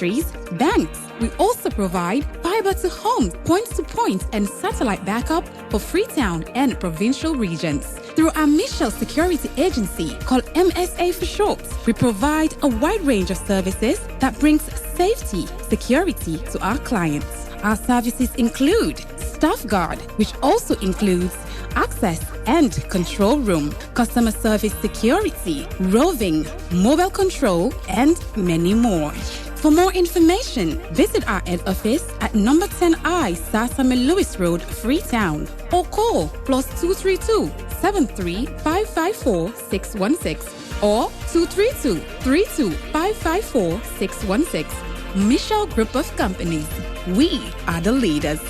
industries, banks. We also provide fiber to home, point to point, and satellite backup for Freetown and provincial regions. Through our Michelle Security Agency, called MSA for short, we provide a wide range of services that brings safety, security to our clients. Our services include Staff Guard, which also includes access and control room, customer service security, roving, mobile control, and many more. For more information, visit our head office at number 10I Sasame Lewis Road, Freetown, or call +232 73 554 616 or 232 32 554 616. Michelle Group of Companies. We are the leaders.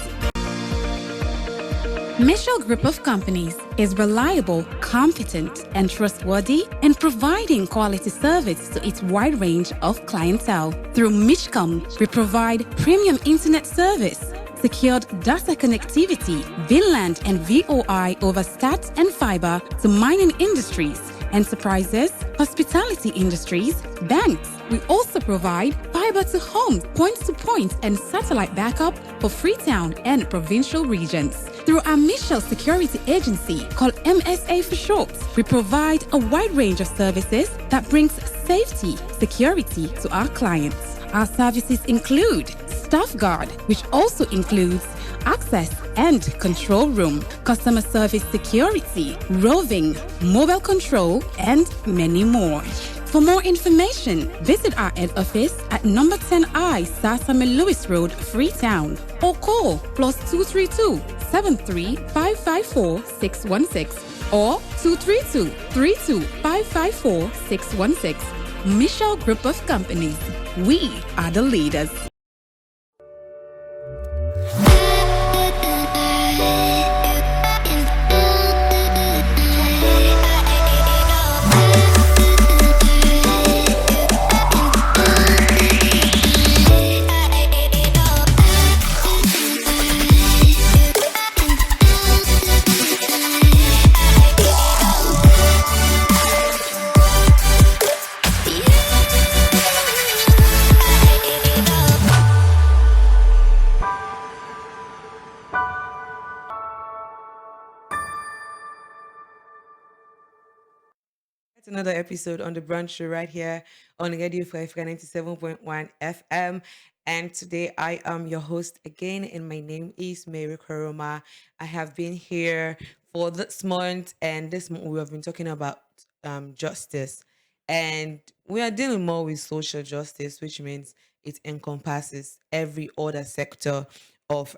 Michelle Group of Companies is reliable, competent, and trustworthy in providing quality service to its wide range of clientele. Through Michcom, we provide premium internet service, secured data connectivity, VLAN and VOI over stats and fiber to mining industries, enterprises, hospitality industries, banks. We also provide fiber to home, point to point, and satellite backup for Freetown and provincial regions. Through our Michelle Security Agency, called MSA for short, we provide a wide range of services that brings safety, security to our clients. Our services include Staff Guard, which also includes access and control room, customer service security, roving, mobile control, and many more. For more information, visit our head office at number 10I Sasame Lewis Road, Freetown, or call +232 73 554 616 or 232 32 554 616. Michelle Group of Companies. We are the leaders. It's another episode on the Brunch show right here on Radio 97.1 FM. And today I am your host again, and my name is Mary Koroma. I have been here for this month, and this month we have been talking about justice. And we are dealing more with social justice, which means it encompasses every other sector of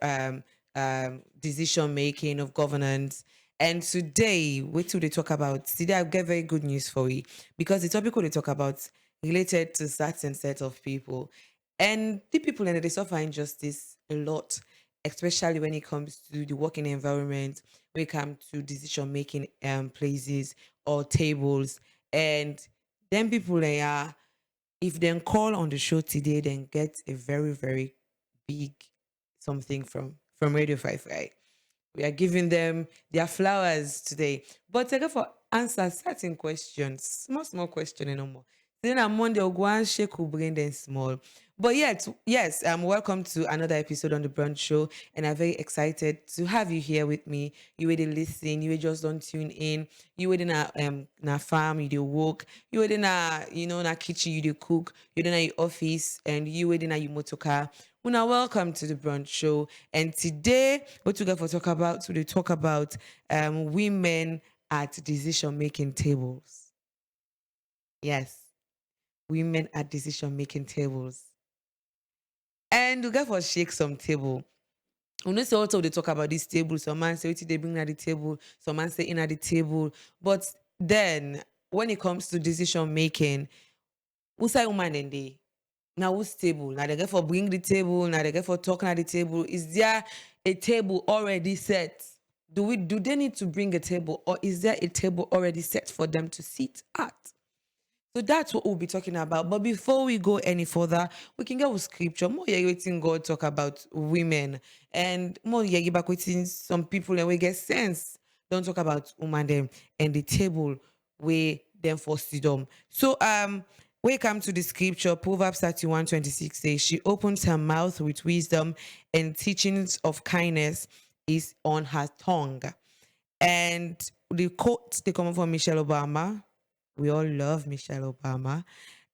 decision making, of governance. And today, what do they talk about? Today, I've got very good news for you, because the topic we talk about related to certain set of people. And the people and they suffer injustice a lot, especially when it comes to the working environment, when it comes to decision making places or tables. And then people they are, if they call on the show today, then get a very, very big something from Radio 5, right? We are giving them their flowers today. But I go for answer certain questions. Small question and no more. Then on Monday, I'll go and shake who bring them small. But yet, yes, welcome to another episode on the Brunch Show. And I'm very excited to have you here with me. You already listen, you already just don't tune in. You already na farm, you do work. You already na kitchen, you do cook. You already na your office, and you already na your motor car. Una, welcome to the Brunch Show. And today, what we got for talk about? We talk about women at decision-making tables. Yes, women at decision-making tables. And we got for shake some table. We know say also they talk about this table. Some man say they bring at the table. Some man say in at the table. But then, when it comes to decision-making, who say woman and they? Now who's table? Now they get for bring the table. Now they get for talking at the table. Is there a table already set? Do they need to bring a table, or is there a table already set for them to sit at? So that's what we'll be talking about. But before we go any further, we can go with scripture. More yeah, waiting God talk about women, and more yeah, back waiting some people and we get sense. Don't talk about woman them and the table where them for freedom. So When it comes to the scripture, Proverbs 31:26 says, She opens her mouth with wisdom, and teachings of kindness is on her tongue. And the quote they come from Michelle Obama. We all love Michelle Obama.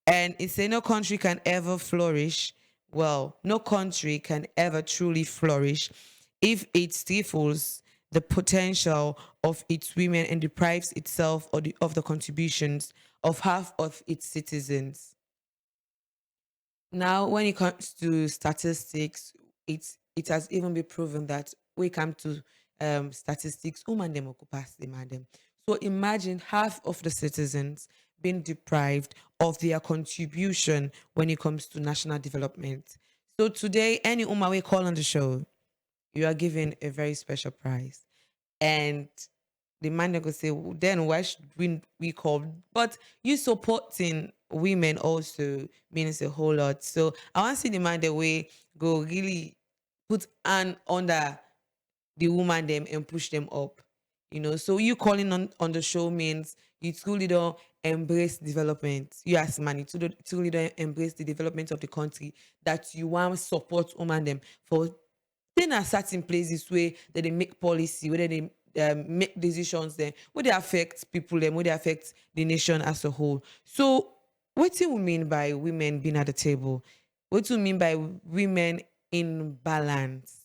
And it says, No country can ever flourish. Well, no country can ever truly flourish if it stifles the potential of its women and deprives itself of the contributions of half of its citizens. Now, when it comes to statistics, it has even been proven that when it comes to statistics, women them occupies the man them. So imagine half of the citizens being deprived of their contribution when it comes to national development. So today, any woman we call on the show, you are given a very special prize. And the man they go say, "Well, then why should we call?" But you supporting women also means a whole lot. So I want to see the man the way go really put hand under the woman them and push them up. So you calling on the show means you truly don't embrace development. You as man, you truly don't embrace the development of the country that you want support woman them for. Then are certain places where they make policy, where they make decisions then, where they affect people and where they affect the nation as a whole. So what do we mean by women being at the table? What do we mean by women in balance?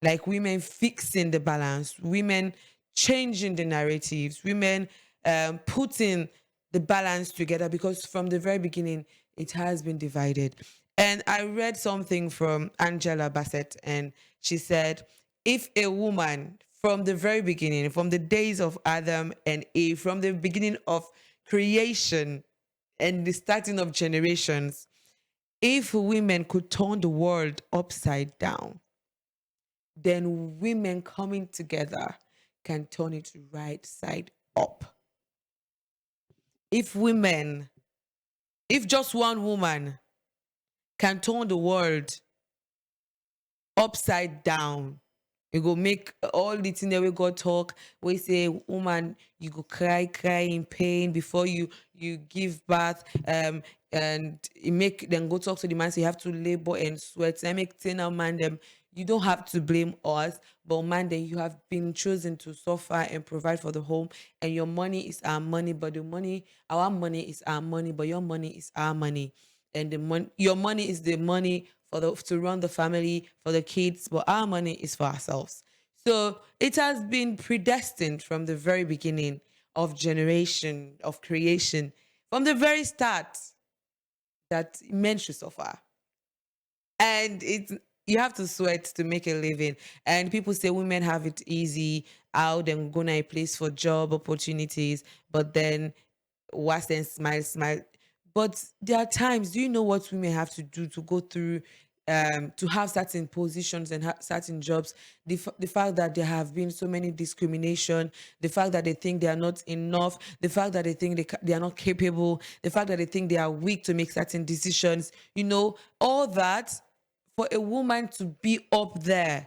Like women fixing the balance, women changing the narratives, women putting the balance together, because from the very beginning it has been divided. And I read something from Angela Bassett, and she said, if a woman from the very beginning, from the days of Adam and Eve, from the beginning of creation and the starting of generations, if women could turn the world upside down, then women coming together can turn it right side up. If women, if just one woman can turn the world upside down, you go make all the thing that we go talk. We say, woman, you go cry in pain before you give birth. And you make then go talk to the man. So you have to labor and sweat. And I make tell man them. You don't have to blame us, but man, then you have been chosen to suffer and provide for the home. And your money is our money, but the money, our money is our money, but your money is our money. And the money, your money is the money for the to run the family, for the kids, but our money is for ourselves. So it has been predestined from the very beginning of generation of creation, from the very start, that men should suffer. And it's, you have to sweat to make a living. And people say women have it easy out and go to a place for job opportunities, but then was then smile. But there are times, do you know what women have to do to go through to have certain positions and certain jobs? The fact that there have been so many discrimination, the fact that they think they are not enough, the fact that they think they are not capable, the fact that they think they are weak to make certain decisions, all that, for a woman to be up there,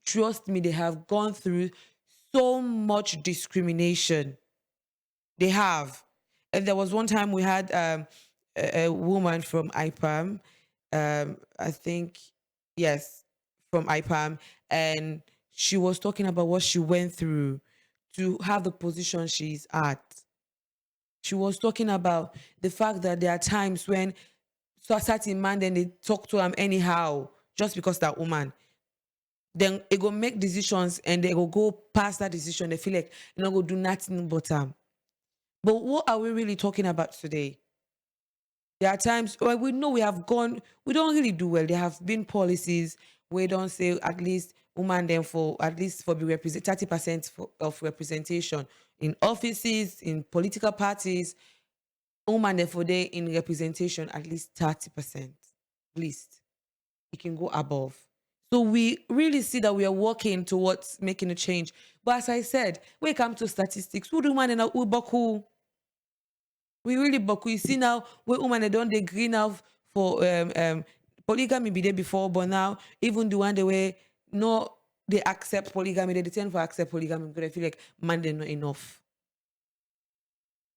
trust me, they have gone through so much discrimination. They have. And there was one time we had a woman from IPAM, I think, yes, from IPAM, and she was talking about what she went through to have the position she's at. She was talking about the fact that there are times when so a certain man, then they talk to him anyhow, just because that woman. Then they go make decisions and they go past that decision. They feel like go do nothing but But what are we really talking about today? There are times where we know we have gone, we don't really do well. There have been policies where don't say at least woman then for at least for be represent 30% of representation in offices, in political parties, woman then for they in representation at least 30%. Least. It can go above. So we really see that we are working towards making a change. But as I said, when it comes to statistics, who do man and who buckle? We really buckle. You see now, when women they don't agree now for polygamy be there before, but now even the one they were no they accept polygamy, they tend for accept polygamy because they feel like man they're not enough.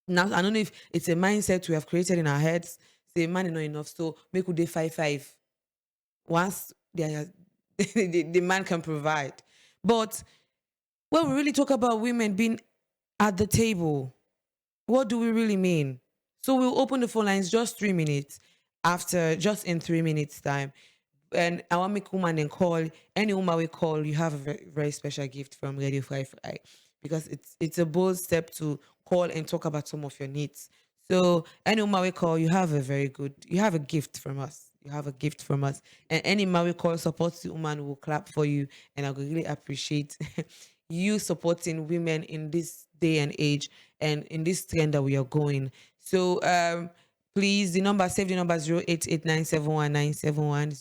Now I don't know if it's a mindset we have created in our heads say man is not enough, so make we dey 5-5. Once they are, the man can provide. But when we really talk about women being at the table, what do we really mean? So we'll open the phone lines just 3 minutes after, just in 3 minutes time. And I want make woman and call. Any woman we call, you have a very, very special gift from Radio 5I, because it's a bold step to call and talk about some of your needs. So any woman we call, you have a gift from us. You have a gift from us. And any man we call supports the woman will clap for you. And I would really appreciate you supporting women in this day and age and in this trend that we are going. So please, save the number 0889719171,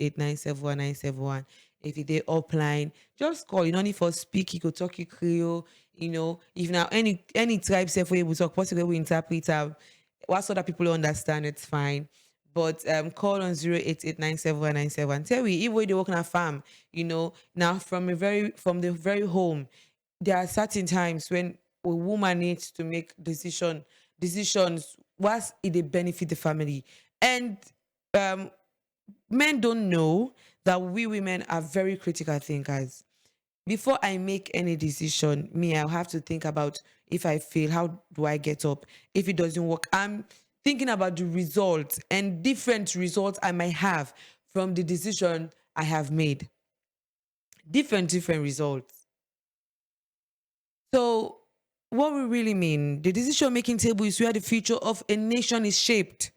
0889719171. If you're offline, just call. You don't need for speak, you could talk you Creole, if now any tribe say for you we talk, possibly we interpret what other people understand, it's fine. But call on 0889719171. Tell me, if we they work on a farm, now from the very home, there are certain times when a woman needs to make decisions what's it they benefit the family. And um men don't know that we women are very critical thinkers. Before I make any decision, me, I'll have to think about, if I fail, how do I get up? If it doesn't work, I'm thinking about the results and different results I might have from the decision I have made. Different results. So what we really mean, the decision making table is where the future of a nation is shaped,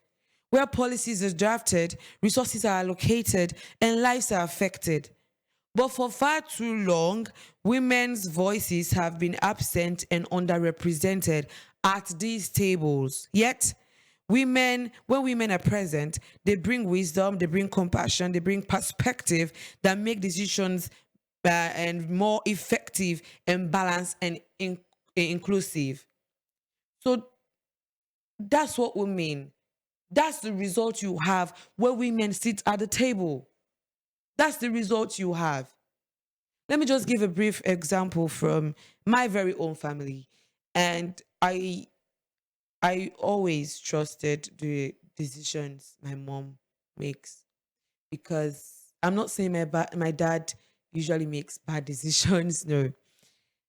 where policies are drafted, resources are allocated, and lives are affected. But for far too long, women's voices have been absent and underrepresented at these tables. Yet, when women are present, they bring wisdom, they bring compassion, they bring perspective that make decisions and more effective and balanced and inclusive. So that's what we mean. That's the result you have when women sit at the table. That's the result you have. Let me just give a brief example from my very own family. And I always trusted the decisions my mom makes, because I'm not saying my dad usually makes bad decisions, no.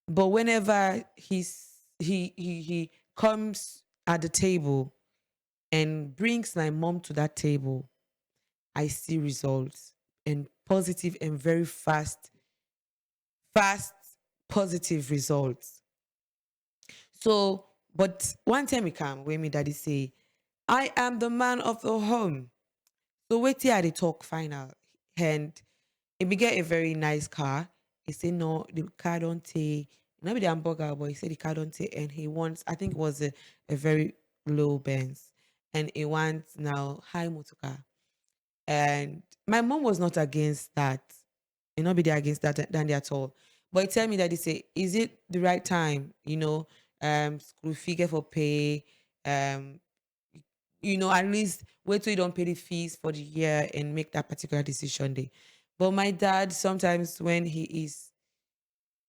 But whenever he comes at the table and brings my mom to that table, I see results, and positive and very fast positive results. So, but one time we come, when me daddy say, I am the man of the home. So wait till I talk final. And if we get a very nice car, he say no, the car don't take. Maybe the hamburger, but he said the car don't take, and he wants, I think it was a very low Benz, and he wants now high motor car. And my mom was not against that. And not be there against that than at all. But he tell me that he say, is it the right time? School figure for pay, um, at least wait till you don't pay the fees for the year and make that particular decision day. But my dad, sometimes when he is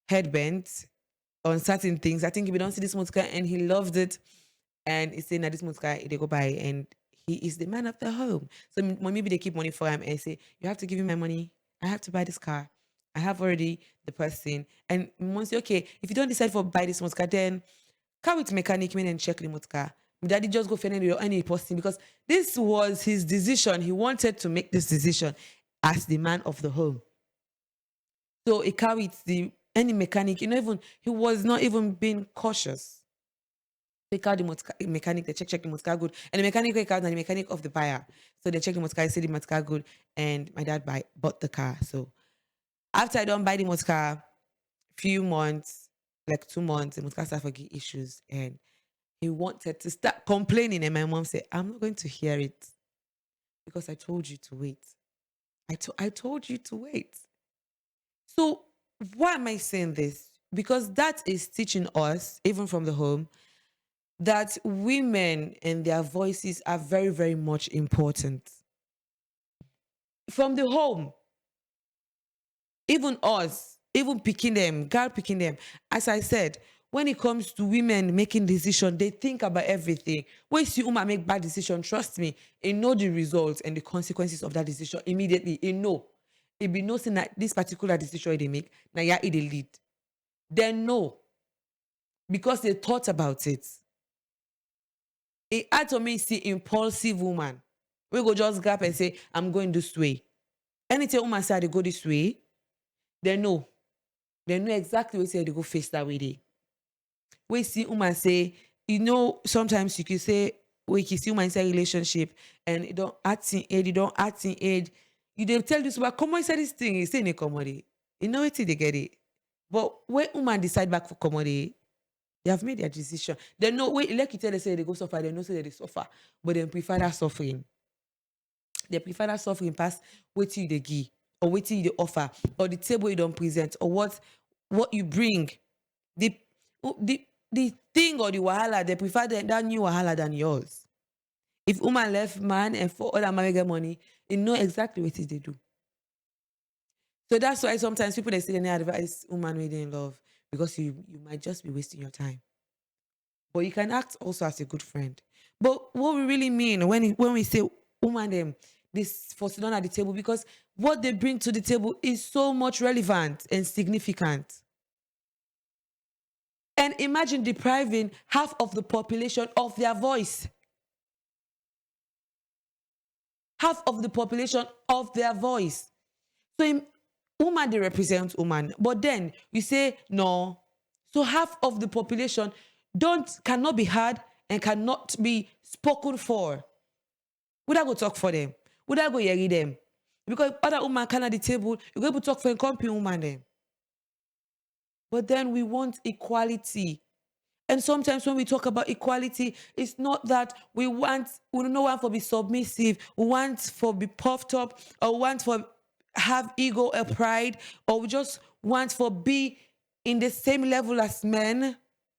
head bent on certain things, I think if we don't see this motor and he loved it, and he's saying that this motor they go buy, and he is the man of the home. So maybe they keep money for him and say, you have to give me my money. I have to buy this car. I have already the person. And mom say, okay, if you don't decide for buy this motor car, then come with mechanic man and check the motor car. My daddy just go for any person, because this was his decision. He wanted to make this decision as the man of the home. So he carried any mechanic, he was not even being cautious. They call the mechanic, they check the motor car good. And the mechanic they call and the mechanic of the buyer. So they check the motor car, say the motor car good, and my dad bought the car. So after I don't buy the motor car, few months, like 2 months, the motor car started to get issues, and he wanted to start complaining. And my mom said, I'm not going to hear it, because I told you to wait. I told you to wait. So why am I saying this? Because that is teaching us, even from the home, that women and their voices are very, very much important. From the home, even us, even picking them, girl picking them. As I said, when it comes to women making decisions, they think about everything. When you see woman make bad decision, trust me, they know the results and the consequences of that decision immediately. They know. It be nothing that this particular decision they make, now yeah, it lead. They know because they thought about it. It had to me see impulsive woman. We go just grab and say, I'm going this way. Anytime woman say they go this way, they know. They know exactly what say they go face that way. We see woman say, sometimes you can say, we can see woman inside relationship and you don't act in age, you don't act in age. You they tell this woman, come on inside this thing, you say in commodity. You know it, they get it. But when woman decide back for commodity, they have made their decision. They know, wait, like you tell they say they go suffer, they know say they suffer, but they prefer that suffering. They prefer that suffering past what you they give, or what you they offer, or the table you don't present, or what you bring. The the thing or the wahala, they prefer that new wahala than yours. If woman left man and for other man get money, they know exactly what it they do. So that's why sometimes people they say they advise woman waiting in love because you might just be wasting your time. But you can act also as a good friend. But what we really mean when we say woman them this for sit down at the table, because what they bring to the table is so much relevant and significant. And imagine depriving half of the population of their voice. Half of the population of their voice. So woman, they represent woman. But then you say, no. So half of the population cannot be heard and cannot be spoken for. Would I go talk for them? Would I go yell them? Because other woman can at the table, you go to talk for a company woman them. But then we want equality. And sometimes when we talk about equality, it's not that we don't want for be submissive, we want for be puffed up, or want for have ego or pride, or we just want for be in the same level as men,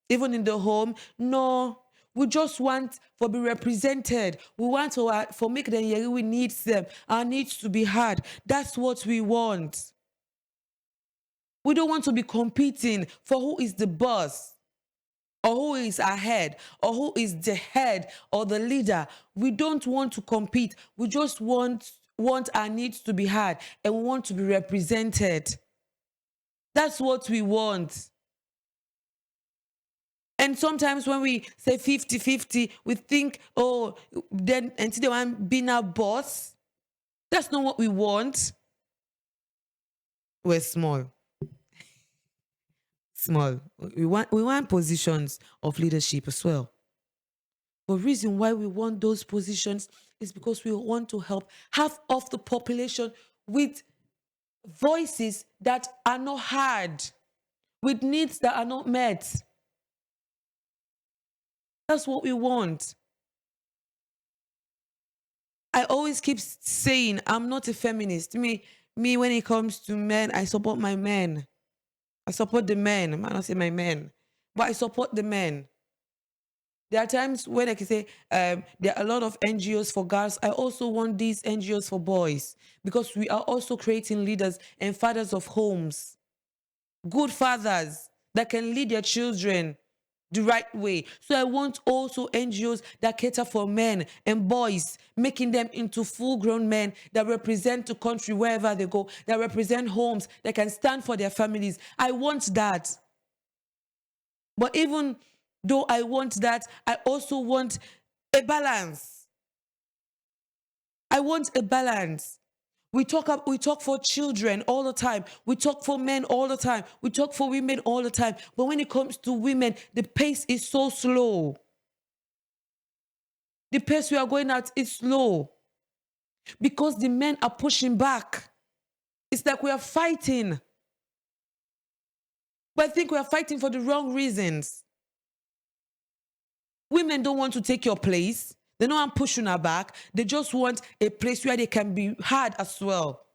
even in the home. No, we just want for be represented. We want for make them hear we need them. Our needs to be heard. That's what we want. We don't want to be competing for who is the boss, or who is ahead, or who is the head or the leader. We don't want to compete. We just want our needs to be heard, and we want to be represented. That's what we want. And sometimes when we say 50-50, we think, oh, then until they want being our boss. That's not what we want. We're small. Small. We want positions of leadership as well. The reason why we want those positions is because we want to help half of the population with voices that are not heard, with needs that are not met. That's what we want. I always keep saying I'm not a feminist. Me, when it comes to men, I support my men. I support the men. I'm not say my men, but I support the men. There are times when I can say there are a lot of NGOs for girls. I also want these NGOs for boys, because we are also creating leaders and fathers of homes. Good fathers that can lead their children the right way. So I want also NGOs that cater for men and boys, making them into full-grown men that represent the country wherever they go, that represent homes, that can stand for their families. I want that. But even though I want that, I also want a balance. I want a balance. We talk for children all the time. We talk for men all the time. We talk for women all the time. But when it comes to women, the pace is so slow. The pace we are going at is slow because the men are pushing back. It's like we are fighting. But I think we are fighting for the wrong reasons. Women don't want to take your place. They don't want pushing her back. They just want a place where they can be heard as well.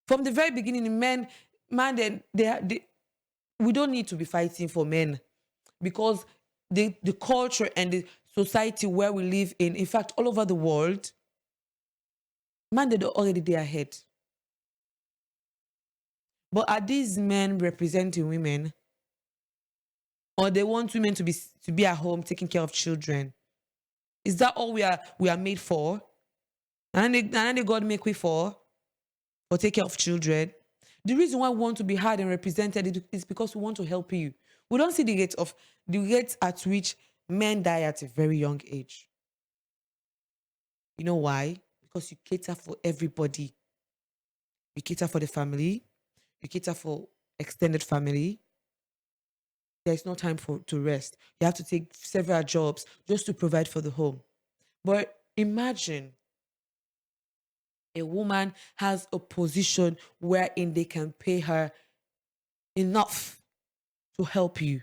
From the very beginning, we don't need to be fighting for men, because the culture and the society where we live in fact, all over the world, man, they're already there ahead. But are these men representing women? or they want women to be at home taking care of children. Is that all we are made for? And then God make we for take care of children. The reason why we want to be heard and represented is because we want to help you. We don't see the rate at which men die at a very young age. You know why? Because you cater for everybody. You cater for the family. You cater for extended family. There is no time to rest. You have to take several jobs just to provide for the home. But imagine a woman has a position wherein they can pay her enough to help you.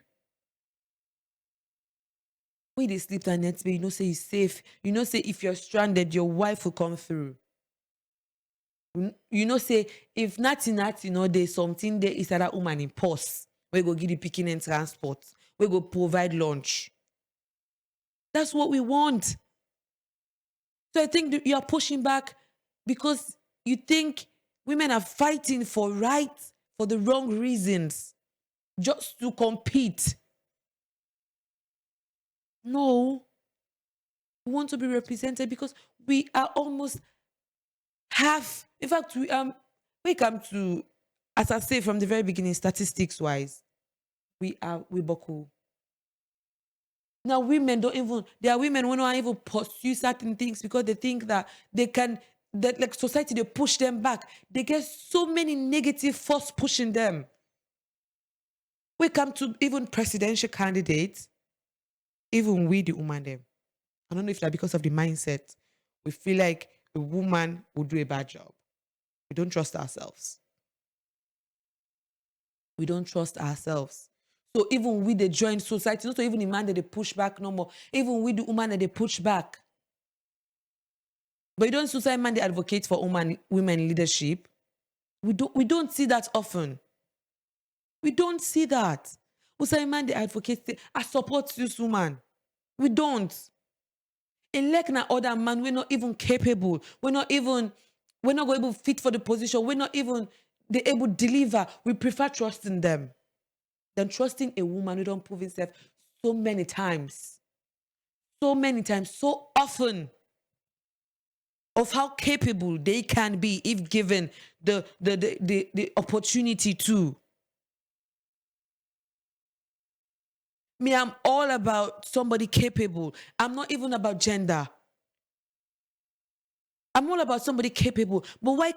When they sleep that night, you know, say it's safe. You know, say if you're stranded, your wife will come through. You know, say if nothing, you know, there's something there is that woman in pause. We go give the picking and transport. We go provide lunch. That's what we want. So I think that you are pushing back because you think women are fighting for rights for the wrong reasons, just to compete. No, we want to be represented because we are almost half. In fact, we come to, as I say from the very beginning, statistics wise, we buckle. Now women don't even, there are women who don't even pursue certain things because they think that they can, that like society, they push them back. They get so many negative force pushing them. We come to even presidential candidates, even we the woman them. I don't know if that's because of the mindset. We feel like a woman will do a bad job. We don't trust ourselves. We don't trust ourselves. So even with the joint society, not even the man that they push back no more. Even with the woman that they push back. But you don't society man they advocate for women leadership. We don't see that often. We don't see that. Society man they advocate say, I support this woman. We don't. In like na other man, we're not even capable. We're not going to fit for the position. We're not even they able to deliver. We prefer trusting them than trusting a woman who don't prove himself so many times. So many times, so often, of how capable they can be if given the opportunity to. Me, I'm all about somebody capable. I'm not even about gender. I'm all about somebody capable. But why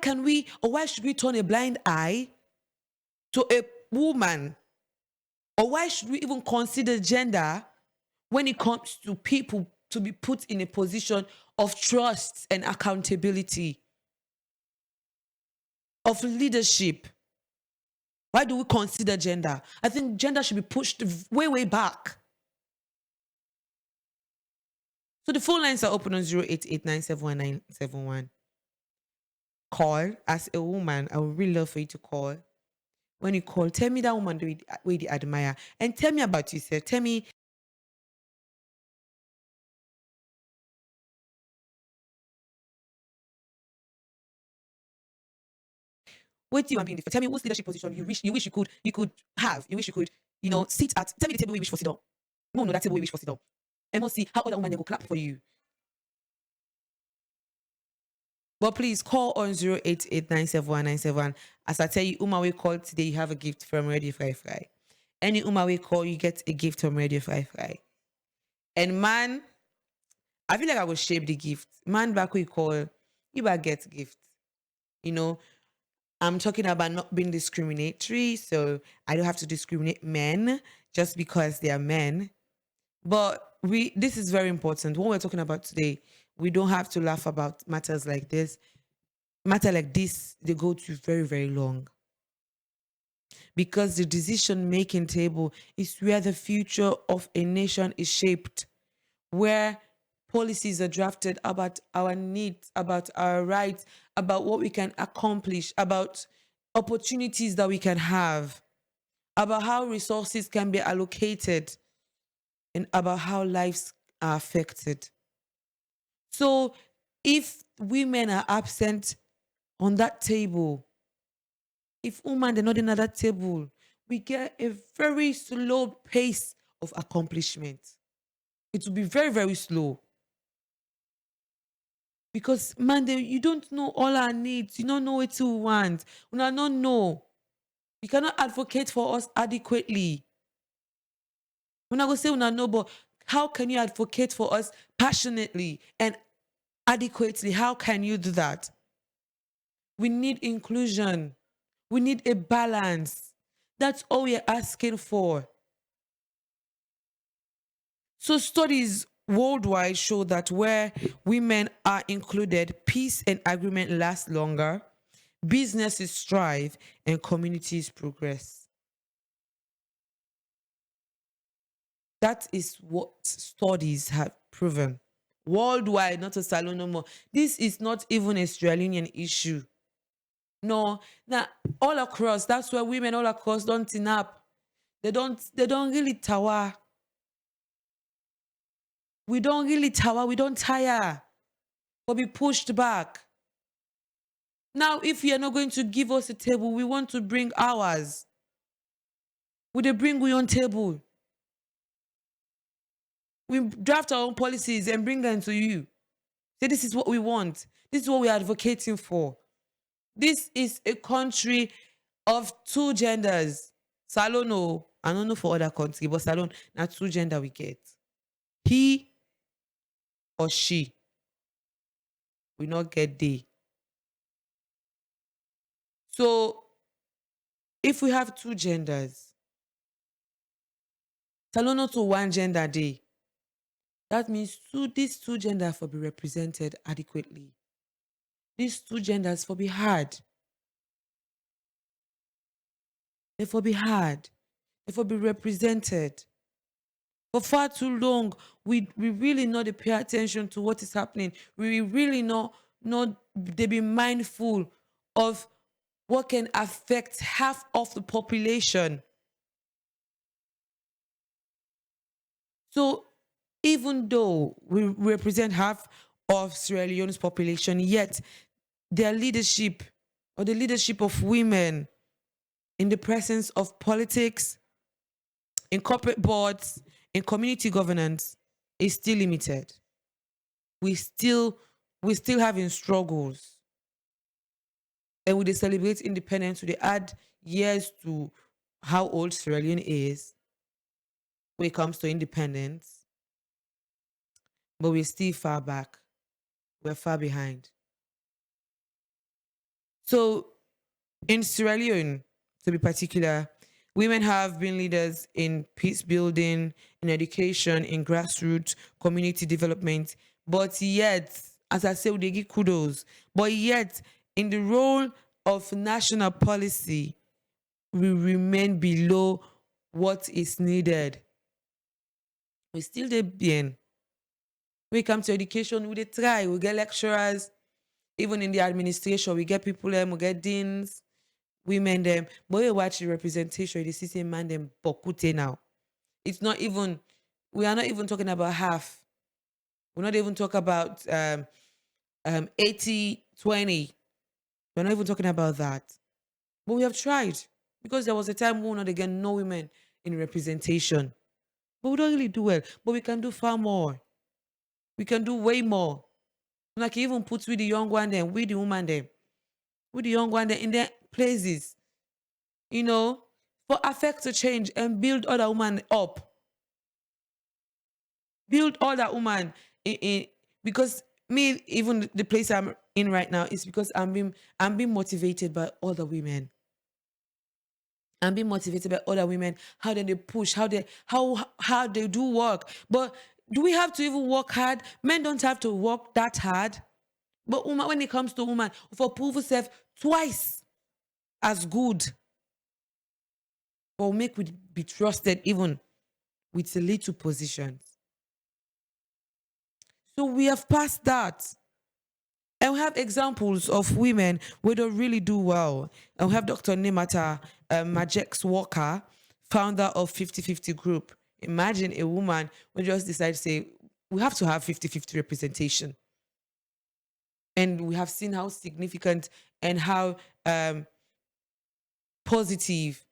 should we turn a blind eye to a woman? Or why should we even consider gender when it comes to people to be put in a position of trust and accountability, of leadership? Why do we consider gender? I think gender should be pushed way, way back. So the phone lines are open on 0889719171. Call. As a woman, I would really love for you to call. When you call, tell me that woman the way you admire. And tell me about yourself. Tell me what do you want to be in the, tell me what leadership position you wish you could have. You wish you could, sit at. Tell me the table where you wish for sit down. No, that table where you wish for sit down. And we'll see how other women they go clap for you. But please call on 0889719171. As I tell you, Umawe call today, you have a gift from Radio Fry Fry. Any Umawe call, you get a gift from Radio Fry Fry. And man, I feel like I will shape the gift. Man, back we call, you will get gift. I'm talking about not being discriminatory, so I don't have to discriminate men just because they are men. But this is very important. What we're talking about today, we don't have to laugh about matters like this. Matter like this, they go to very, very long. Because the decision-making table is where the future of a nation is shaped, where policies are drafted about our needs, about our rights, about what we can accomplish, about opportunities that we can have, about how resources can be allocated, and about how lives are affected. So if women are absent on that table, if women are not in that table, we get a very slow pace of accomplishment. It will be very, very slow. Because man, you don't know all our needs. You don't know what you want. We don't know. You cannot advocate for us adequately. We're not going to say we don't know, but how can you advocate for us passionately and adequately? How can you do that? We need inclusion. We need a balance. That's all we're asking for. So studies worldwide show that where women are included, peace and agreement last longer, businesses thrive, and communities progress. That is what studies have proven. Worldwide, not a salon no more. This is not even a Sierra Leonean issue. No, now all across, that's where women all across don't tin up. They don't really tower. We don't really tower, we don't tire. But be pushed back. Now, if you're not going to give us a table, we want to bring ours. Would they bring we on table? We draft our own policies and bring them to you. Say, this is what we want. This is what we're advocating for. This is a country of two genders. Salon, no, I don't know for other countries, but Salon, now two gender we get. He or she. We not get they. So, if we have two genders, Salon not to one gender day. That means these two genders will be represented adequately. These two genders will be hard. They will be hard. They will be represented. For far too long, we really not pay attention to what is happening. We really not they be mindful of what can affect half of the population. So even though we represent half of Sierra Leone's population, yet their leadership or the leadership of women in the presence of politics, in corporate boards, in community governance is still limited. We still having struggles. And when they celebrate independence, they add years to how old Sierra Leone is when it comes to independence. But we're still far back. We're far behind. So in Sierra Leone, to be particular, women have been leaders in peace building, in education, in grassroots community development. But yet, as I say, they give kudos. But yet, in the role of national policy, we remain below what is needed. We still dey bien. When it comes to education, we dey try. We get lecturers. Even in the administration, we get people them, we get deans, women them. But you watch the representation, you see man them bokute now. It's not even, we are not even talking about half. We're not even talking about 80-20. We're not even talking about that. But we have tried. Because there was a time when not again no women in representation. But we don't really do well. But we can do far more. We can do way more. Like even put with the young one then, with the woman then, with the young one then in their places, you know, for affect to change and build other women up. Build other women because me, even the place I'm in right now is because I'm being motivated by other women. I'm being motivated by other women, how they push, how they do work. But do we have to even work hard? Men don't have to work that hard. But woman, when it comes to woman, for prove yourself twice as good. Or make we be trusted even with the little positions. So we have passed that. And we have examples of women where they really do well. And we have Dr. Nemata Majex Walker, founder of 50-50 Group. Imagine a woman who just decides to say, we have to have 50-50 representation. And we have seen how significant and how positive,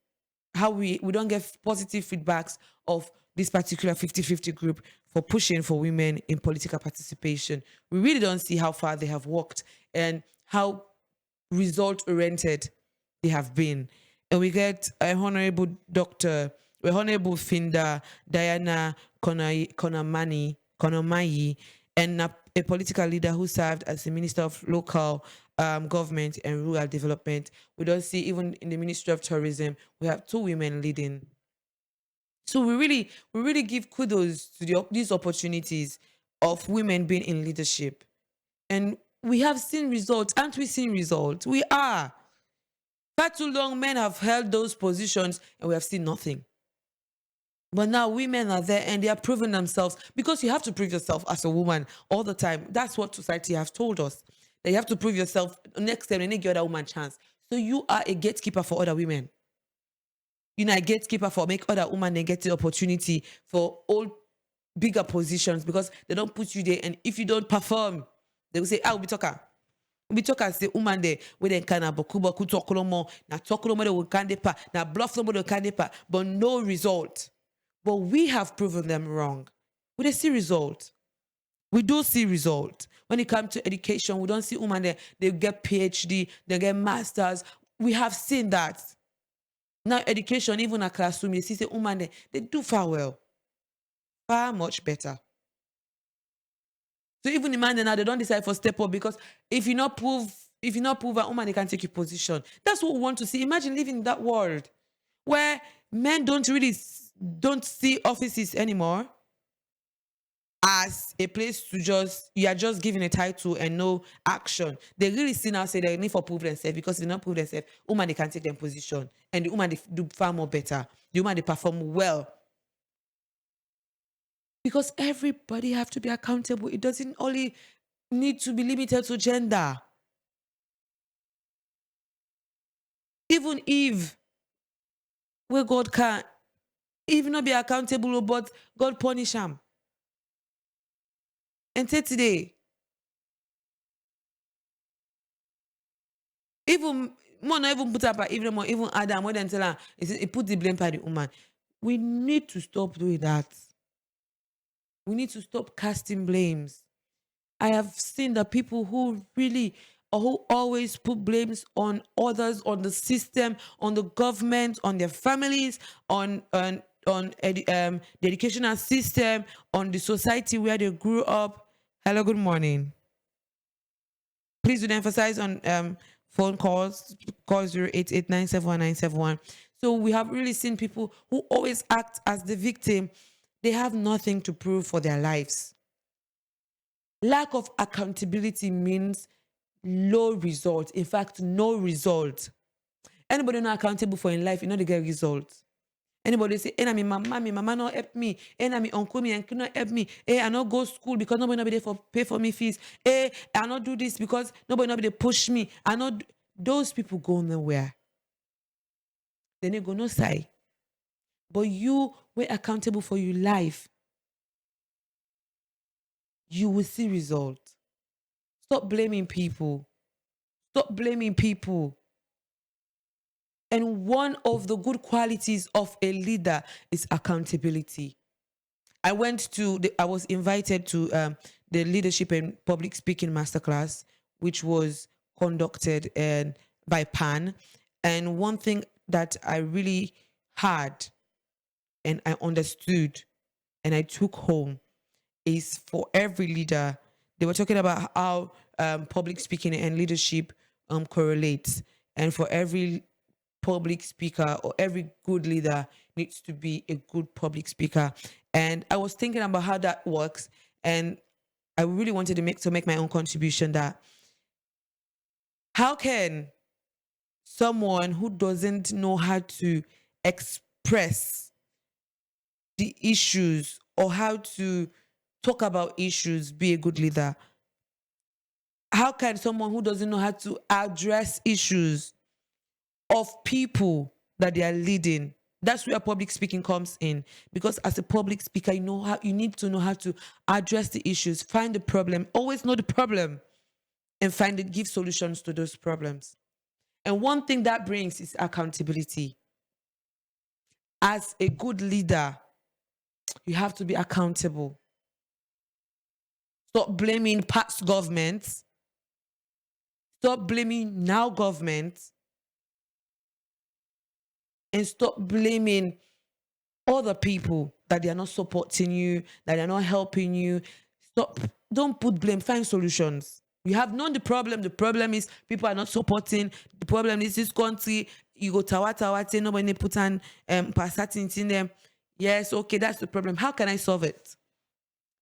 how we don't get positive feedbacks of this particular 50-50 group for pushing for women in political participation. We really don't see how far they have walked and how result-oriented they have been. And we get a honorable doctor, a honorable Finda, Diana Konomayi, and a political leader who served as the Minister of Local Government and Rural Development. We don't see, even in the Ministry of Tourism, we have two women leading. So we really give kudos to these opportunities of women being in leadership. And we have seen results. Aren't we seeing results? We are. Far too long, men have held those positions and we have seen nothing. But now women are there and they are proving themselves, because you have to prove yourself as a woman all the time. That's what society has told us. That you have to prove yourself next time and give other woman chance. So you are a gatekeeper for other women. You're not a gatekeeper for make other women get the opportunity for all bigger positions, because they don't put you there. And if you don't perform, they will say, "Ah, we talker." We talk as the woman there where they can boku talk more, na talk more they will candepa, na bluff more they candepa, but no result. But we have proven them wrong. We don't see result. We do see result. When it comes to education, we don't see women there. They get PhD, they get masters. We have seen that. Now education, even a classroom, you see the women there, they do far well. Far much better. So even the man now, they don't decide for step up, because if you not prove a woman, they can take your position. That's what we want to see. Imagine living in that world where men don't see offices anymore as a place to you are just given a title and no action. They really see now, say they need for prove themselves, because if they not prove themselves, woman they can take their position, and the woman they do far more better. The woman they perform well. Because everybody have to be accountable. It doesn't only need to be limited to gender. Even if where God can even not be accountable, but God punish him. And say today, even more not even put up even more, even Adam, more than tell her, he put the blame by the woman. We need to stop doing that. We need to stop casting blames. I have seen the people who really, or who always put blames on others, on the system, on the government, on their families, on the educational system, on the society where they grew up. Hello, good morning. Please do emphasize on phone calls, call 088971971. So we have really seen people who always act as the victim. They have nothing to prove for their lives. Lack of accountability means low result. In fact, no result. Anybody not accountable for in life, you know they get results. Anybody say, "Hey, my mama not help me. Hey, my uncle, me uncle not help me. Hey, I not go school because nobody not be there for pay for me fees. Hey, I not do this because nobody not be there push me. I not." Those people go nowhere. Then they go no side. But you were accountable for your life. You will see results. Stop blaming people. Stop blaming people. And one of the good qualities of a leader is accountability. I was invited to the leadership and public speaking masterclass, which was conducted by PAN. And one thing that I really had and I understood and I took home is, for every leader, they were talking about how public speaking and leadership correlates. And for every public speaker, or every good leader needs to be a good public speaker. And I was thinking about how that works, and I really wanted to make my own contribution. That how can someone who doesn't know how to express the issues or how to talk about issues be a good leader? How can someone who doesn't know how to address issues of people that they are leading? That's where public speaking comes in. Because as a public speaker, you need to know how to address the issues, find the problem, always know the problem, and give solutions to those problems. And one thing that brings is accountability. As a good leader, you have to be accountable. Stop blaming past governments. Stop blaming now government. And stop blaming other people that they are not supporting you, that they're not helping you. Stop. Don't put blame. Find solutions. You have known the problem. The problem is people are not supporting. The problem is this country. You go tawa nobody put on passatin in them. Yes, okay, that's the problem. How can I solve it?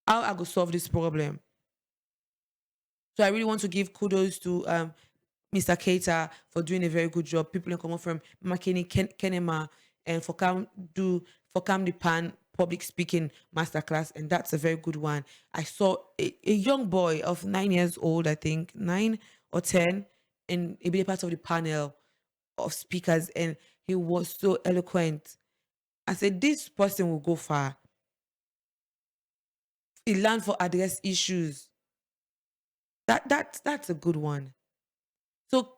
How I go solve this problem? So I really want to give kudos to Mr. Keita for doing a very good job. People in common from Makeni Kenema and for Cam the Pan public speaking masterclass, and that's a very good one. I saw a young boy of 9 years old, I think 9 or 10, and he be a part of the panel of speakers, and he was so eloquent. I said, this person will go far. He learned for address issues. That's a good one. So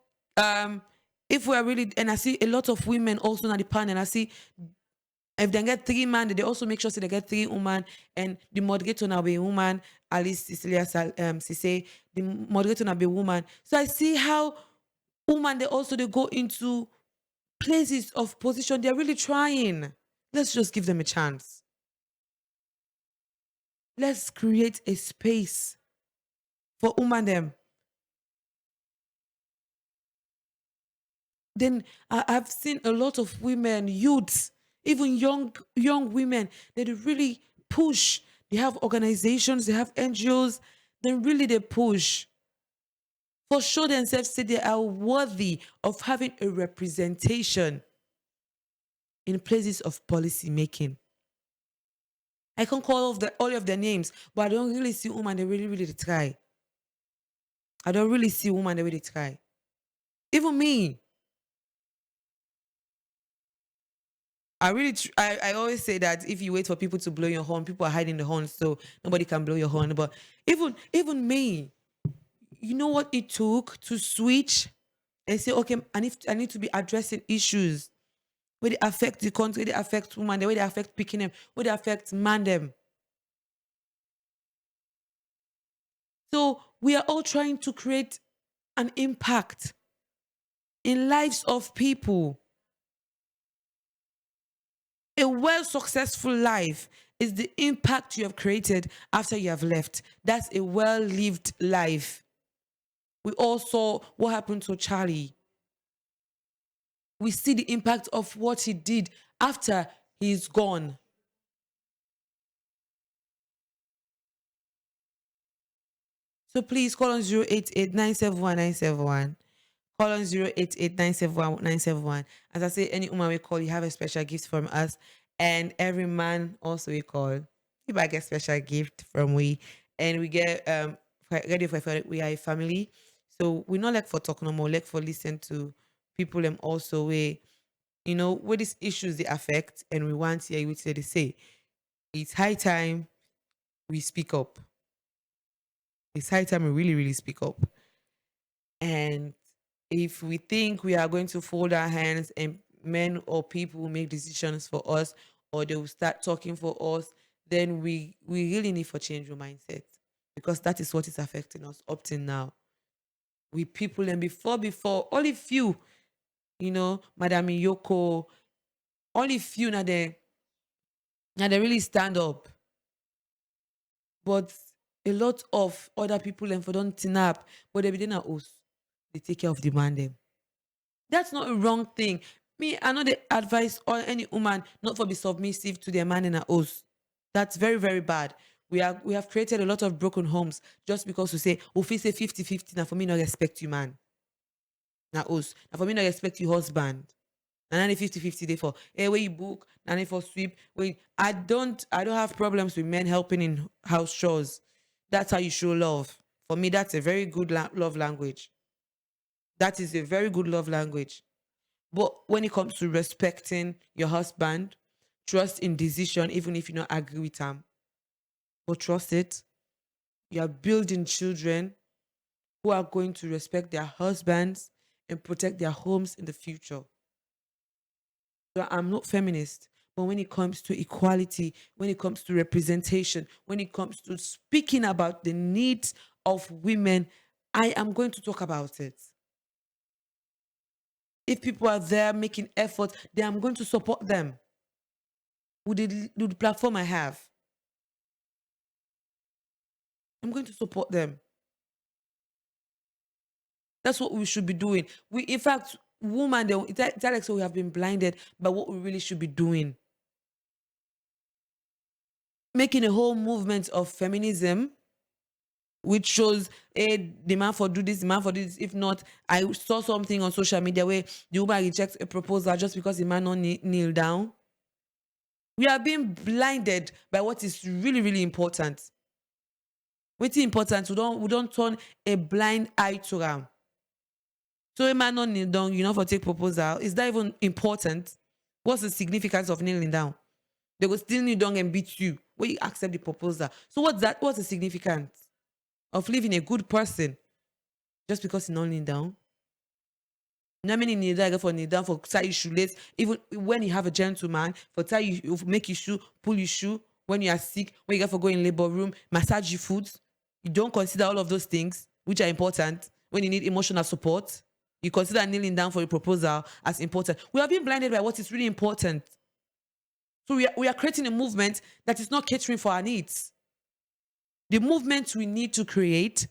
if we're really, and I see a lot of women also on the panel, I see if they get 3 men, they also make sure they get 3 women, and the moderator now be a woman, Alice Cecilia Sise, the moderator now be a woman. So I see how women they go into places of position. They're really trying. Let's just give them a chance. Let's create a space for women them. Then I've seen a lot of women, youths, even young women, they really push. They have organizations, they have NGOs, then really they push. For sure themselves say they are worthy of having a representation in places of policy making. I can call all of their names, but I don't really see women they really try. I don't really see women they really try. Even me. I always say that if you wait for people to blow your horn, people are hiding the horn, so nobody can blow your horn. But even me, you know what it took to switch and say, okay, I need to be addressing issues where they affect the country, they affect women, the way they affect picking them, where they affect man them. So we are all trying to create an impact in lives of people. A well-successful life is the impact you have created after you have left. That's a well-lived life. We all saw what happened to Charlie. We see the impact of what he did after he's gone. So please call on 088-971-971. Call on 088-971-971. As I say, any woman we call, you have a special gift from us. And every man also we call. If I get special gift from we. And we get ready for we are a family. So we not like for talk no more, like for listen to people them also where, where these issues they affect, and we want to hear what they say. It's high time we speak up. It's high time we really speak up. And if we think we are going to fold our hands and men or people will make decisions for us, or they will start talking for us, then we really need to change your mindset, because that is what is affecting us up till now. We people, and before only few, Madam Yoko, only few now they really stand up. But a lot of other people and for don't tin up, but they be then us. They take care of the man them. That's not a wrong thing. Me, I know the advice or any woman not for be submissive to their man in a house. That's very bad. We have created a lot of broken homes just because we say, if we say 50-50, now for me not respect you, man. Now us. Now for me not respect you, husband. And then 50-50 day for where you book, and for sweep. I don't have problems with men helping in house chores. That's how you show love. For me, that's a very good love language. That is a very good love language. But when it comes to respecting your husband, trust in decision, even if you don't agree with him, but trust it. You are building children who are going to respect their husbands and protect their homes in the future. So I'm not feminist, But when it comes to equality, when it comes to representation, when it comes to speaking about the needs of women, I am going to talk about it. If people are there making effort, then I'm going to support them with the platform I have. I'm going to support them. That's what we should be doing. In fact, women, it's like so we have been blinded by what we really should be doing. Making a whole movement of feminism, which shows a demand for do this, demand for this. If not, I saw something on social media where the woman rejects a proposal just because the man not kneel down. We are being blinded by what is really, really important. What's important, we don't turn a blind eye to them. So a man not kneel down, you know, for take proposal. Is that even important? What's the significance of kneeling down? They will still kneel down and beat you when you accept the proposal. So what's that? What's the significance of leaving a good person just because he's not kneeling down? Not many kneel down for kneel down for tie your shoelace. Even when you have a gentleman, for tie you make your shoe, pull your shoe when you are sick, when you get for go in labor room, massage your foot. You don't consider all of those things which are important when you need emotional support. You consider kneeling down for a proposal as important. We are being blinded by what is really important. So we are creating a movement that is not catering for our needs. The movement we need to create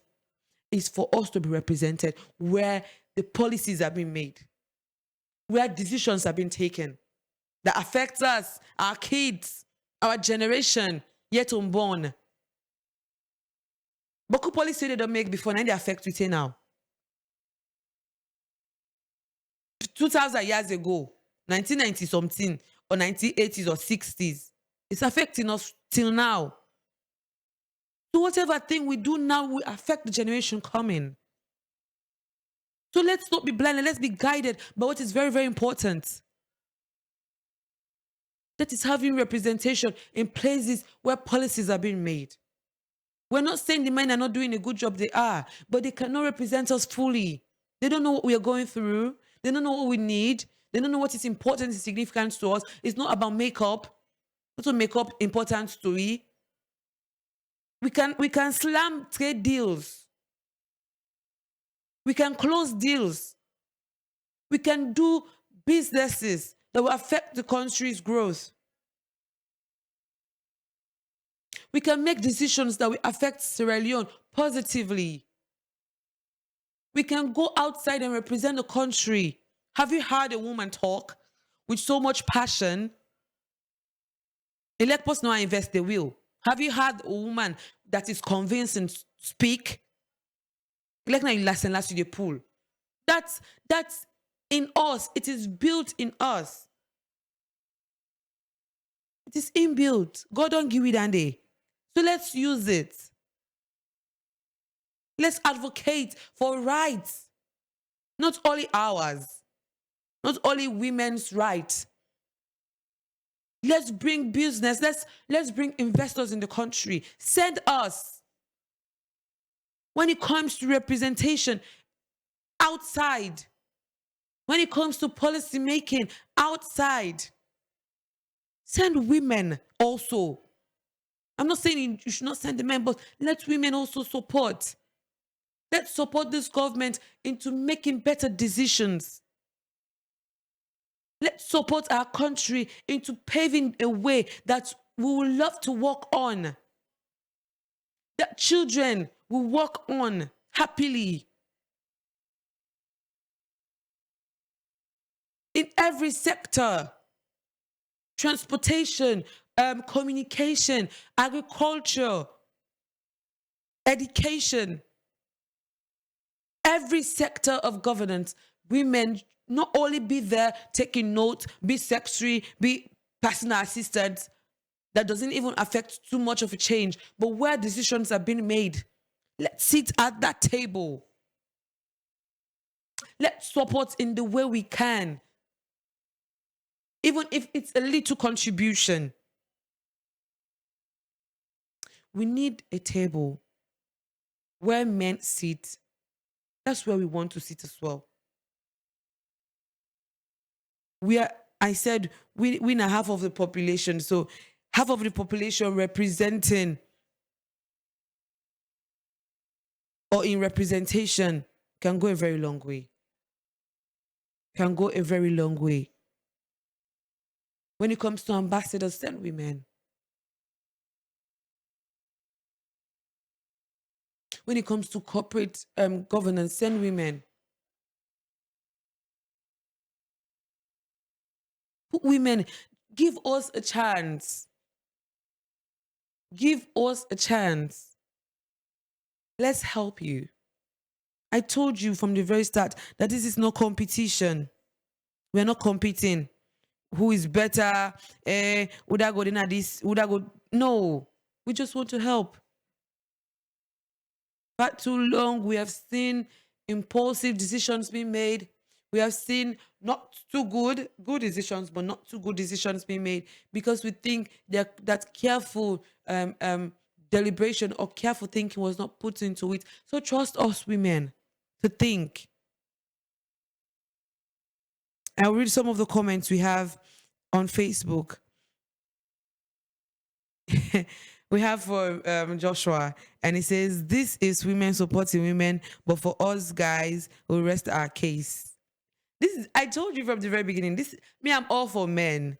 is for us to be represented where the policies are being made, where decisions are being taken that affect us, our kids, our generation, yet unborn. But policy they don't make before, now they affect we now. 2,000 years ago, 1990 something, or 1980s or 60s, it's affecting us till now. So whatever thing we do now will affect the generation coming. So let's not be blinded. Let's be guided by what is very, very important. That is having representation in places where policies are being made. We're not saying the men are not doing a good job. They are. But they cannot represent us fully. They don't know what we are going through. They don't know what we need. They don't know what is important and significant to us. It's not about makeup. What's makeup important to we? We can slam trade deals. We can close deals. We can do businesses that will affect the country's growth. We can make decisions that will affect Sierra Leone positively. We can go outside and represent the country. Have you heard a woman talk with so much passion? Elect person now invest, they will. Have you heard a woman that is convinced and speak? Like now you last and last you the pool. That's in us. It is built in us. It is inbuilt. God don't give it that day. So let's use it. Let's advocate for rights. Not only ours. Not only women's rights. Let's bring business. Let's bring investors in the country. Send us. When it comes to representation outside. When it comes to policy making outside. Send women also. I'm not saying you should not send the men, but let women also support. Let's support this government into making better decisions. Let's support our country into paving a way that we will love to walk on. That children will walk on happily. In every sector. Transportation, communication, agriculture, education. Every sector of governance, women not only be there taking notes, be secretary, be personal assistants, that doesn't even affect too much of a change, but where decisions are being made, let's sit at that table. Let's support in the way we can, even if it's a little contribution. We need a table where men sit. That's where we want to sit as well. I said we are half of the population. So half of the population representing or in representation can go a very long way. Can go a very long way. When it comes to ambassadors, send women. When it comes to corporate governance, send women. Put women, give us a chance. Give us a chance. Let's help you. I told you from the very start that this is not competition. We're not competing. Who is better? Would I go in at this? Would I go? No. We just want to help. But too long, we have seen impulsive decisions being made. We have seen not too good decisions, but not too good decisions being made because we think that careful deliberation or careful thinking was not put into it. So trust us women to think. I'll read some of the comments we have on Facebook. We have for Joshua, and he says, "This is women supporting women, but for us guys, we'll rest our case." This is, I told you from the very beginning. This me, I'm all for men.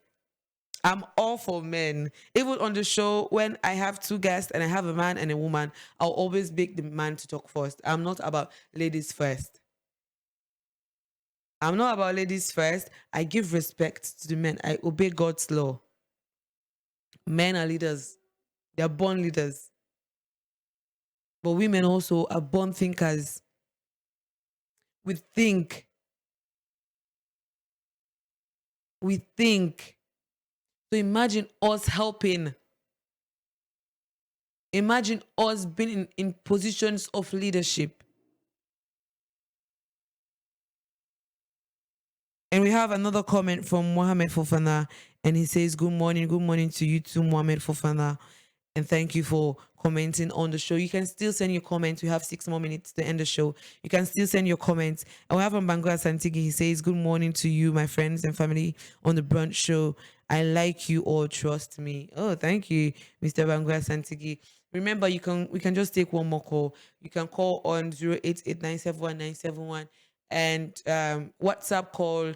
I'm all for men. Even on the show, when I have two guests and I have a man and a woman, I'll always make the man to talk first. I'm not about ladies first. I'm not about ladies first. I give respect to the men. I obey God's law. Men are leaders. They are born leaders. But women also are born thinkers. We think. We think. So imagine us helping. Imagine us being in positions of leadership. And we have another comment from Mohammed Fofana, and he says, good morning to you too, Mohammed Fofana. And thank you for commenting on the show. You can still send your comments. We have 6 more minutes to end the show. You can still send your comments. And we have on Bangura Santigi. He says, good morning to you, my friends and family on the Brunch show. I like you all. Trust me. Oh, thank you, Mr. Bangura Santigi. Remember, we can just take one more call. You can call on 088971971 and WhatsApp call,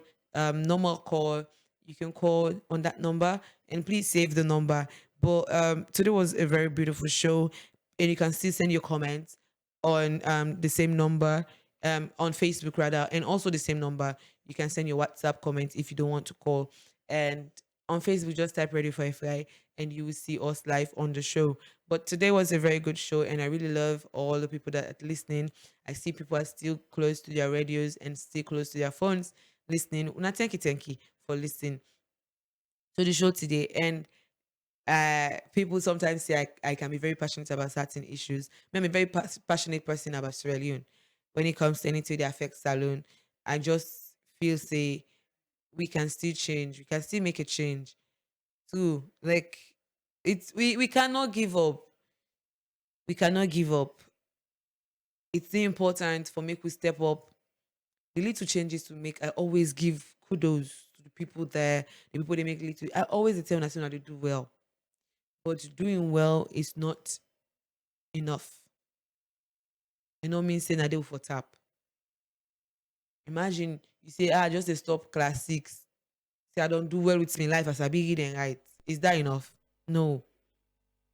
normal call. You can call on that number and please save the number. But today was a very beautiful show, and you can still send your comments on the same number, on Facebook rather, and also the same number. You can send your WhatsApp comments if you don't want to call. And on Facebook, just type "Ready for FI" and you will see us live on the show. But today was a very good show, and I really love all the people that are listening. I see people are still close to their radios and still close to their phones listening. Una thank you for listening to the show today. And people sometimes say I can be very passionate about certain issues. I'm a very passionate person about Sierra Leone. When it comes to anything that affects Salone, I just feel say we can still change. We can still make a change too. Like we cannot give up. We cannot give up. It's still important for make we step up. The little changes to make, I always give kudos to the people there, the people they make little. I always tell them that they do well. But doing well is not enough. It no mean saying I do for tap. Imagine you say, just a stop class 6. Say I don't do well with my life as I be reading right. Is that enough? No.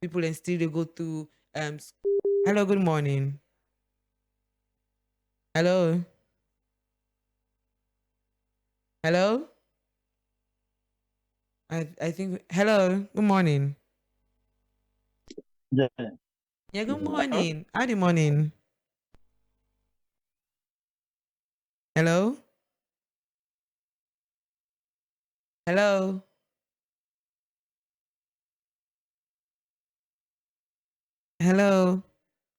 People then still they go to hello, good morning. Hello. Hello? I think hello, good morning. Yeah. Yeah, good morning. Howdy morning. Hello? Hello? Hello?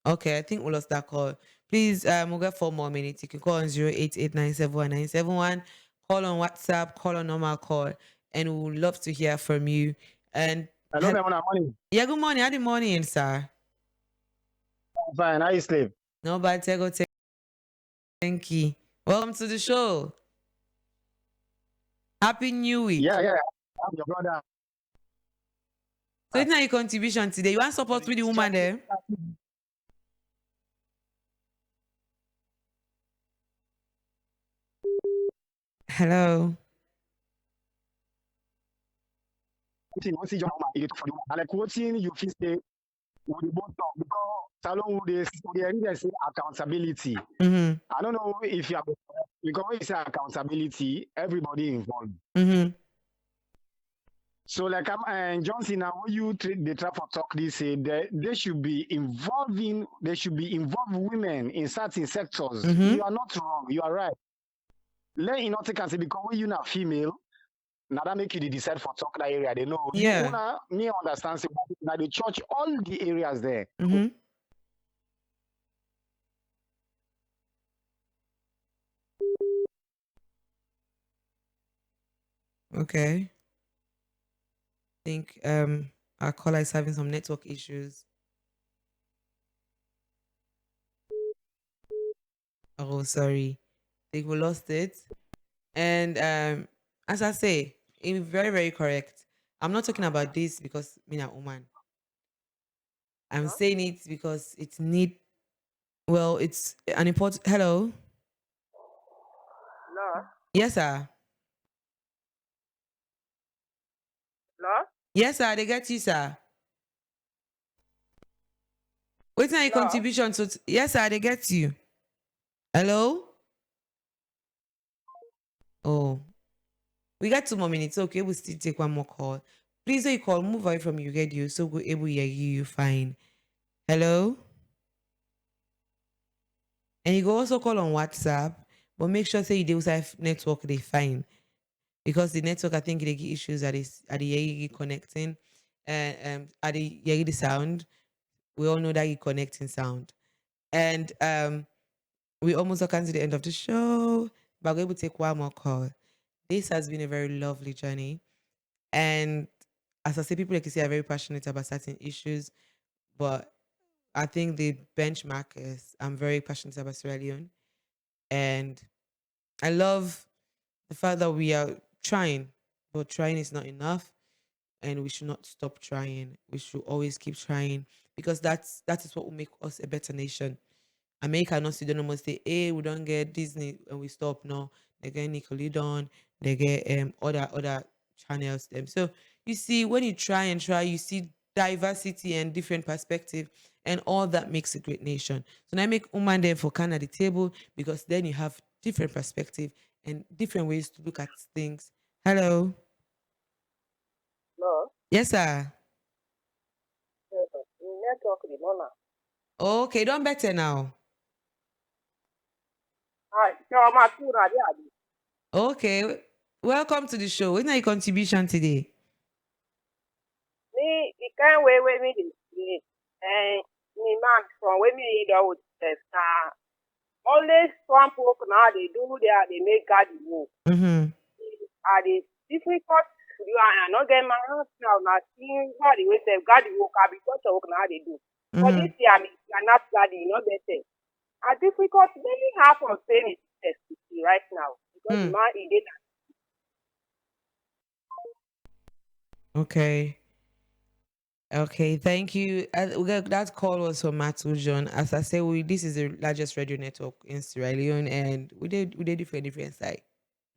Okay, I think we lost that call. Please, we'll get 4 more minutes. You can call on 088971971. Call on WhatsApp, call on normal call, and we would love to hear from you. And Hello, good morning. yeah, good morning. Howdy morning, sir. I'm fine. How you sleep? No bad, go thank you. Welcome to the show. Happy New Week. Yeah, yeah. I'm your brother. So it's not your contribution today. You want support with the woman there? Hello. What's your woman? You talk for the woman. And like quoting you feel say we dey both talk because salon they say accountability. Mm-hmm. I don't know if you have because when you say accountability, everybody involved. Mm-hmm. So like I'm Johnson now when you the try for talk this say they should be involved women in certain sectors. Mm-hmm. You are not wrong, you are right. Let you not take and say because when you not female, now that make you the decide for talk that area. They know Yeah. you una me understand say now the church all the areas there. Mm-hmm. Okay. I think our caller is having some network issues. Oh, sorry. I think we lost it. And as I say, it's very, very correct. I'm not talking about this because me a woman. I'm saying it because it's need. Well, it's an important. Hello. No, Yes, sir. no, Yes, sir. They get you, sir. What's your no. contribution to? Yes, sir. They get you. Hello. Oh, we got 2 more minutes. Okay, we'll still take one more call. Please, when you call, move away from your radio so we're able to hear you fine. Hello. And you go also call on WhatsApp, but make sure say you do have network they fine because the network I think they get issues at the connecting, and at the sound. We all know that you connecting sound, and we almost are coming to the end of the show, but we're able to take one more call. This has been a very lovely journey, and as I say, people like you say are very passionate about certain issues, but I think the benchmark is I'm very passionate about Sierra Leone, and I love the fact that we are trying, but trying is not enough, and we should not stop trying. We should always keep trying because that is what will make us a better nation. America not see no say, hey, we don't get Disney and we stop. No, they get Nickelodeon, they get other channels. Them. So you see, when you try and try, you see diversity and different perspective, and all that makes a great nation. So now I make woman there for Canada the table because then you have different perspective and different ways to look at things. Hello. No. Yes, sir. Network the mona. Okay, don't better now. Ah, so my two na there. Okay. Welcome to the show. What's your contribution today? Me, the kind way me dey and me man from where me either would test. Always swamp work now they do there, they make garden work. Mm-hmm. Are they difficult to do and I not get my house now, not seeing how the way they garden work, I be such a work now they do. But Mm-hmm. this year, I mean, you're not garden, you know better. Are difficult, many half of saying it test right now because the man he did. Okay. Okay, thank you. That call was from Matu John. As I say, this is the largest radio network in Sierra Leone, and we did different side.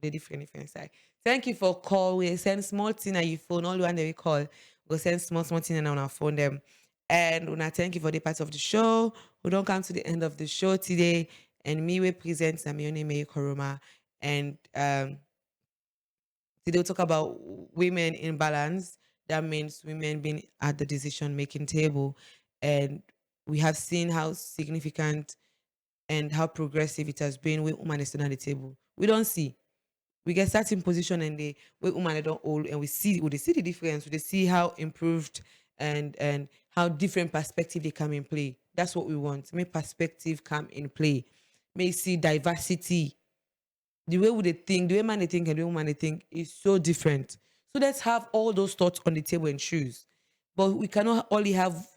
The different side. Thank you for call. We send small thing on your phone. All the one that we call, we send small thing on our phone them. And when I thank you for the part of the show. We don't come to the end of the show today. And me we present Samione Mary Koroma. And today we'll talk about women in balance. That means women being at the decision making table. And we have seen how significant and how progressive it has been when women is at the table. We don't see. We get certain position and they when women they don't hold and we see the difference. We see how improved and how different perspective they come in play. That's what we want. Make perspective come in play. May see diversity the way we they think, the way man they think and the way woman they think is so different. So let's have all those thoughts on the table and choose. But we cannot only have